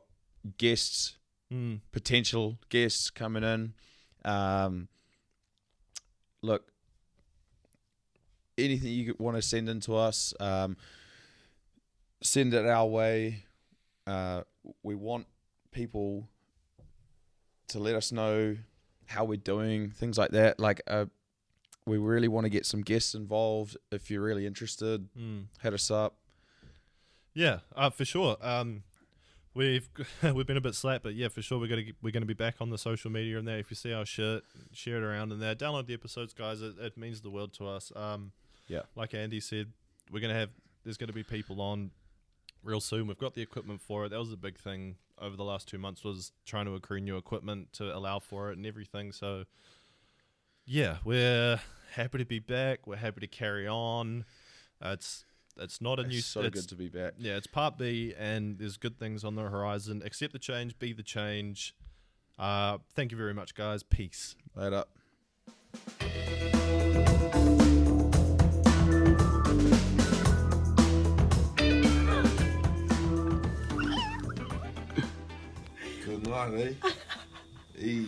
guests, potential guests coming in. Look, anything you want to send in to us, send it our way. We want people to let us know how we're doing, things like that. Like, we really want to get some guests involved. If you're really interested, hit us up. Yeah, for sure. We've been a bit slack, but yeah, for sure we're gonna be back on the social media and there. If you see our shit, share it around in there. Download the episodes, guys. It means the world to us. Yeah, like Andy said, there's gonna be people on real soon. We've got the equipment for it. That was a big thing over the last 2 months, was trying to accrue new equipment to allow for it and everything. So yeah, we're happy to be back. We're happy to carry on. It's not a new... It's so good to be back. Yeah, it's part B, and there's good things on the horizon. Accept the change, be the change. Thank you very much, guys. Peace. Later. Good night, eh?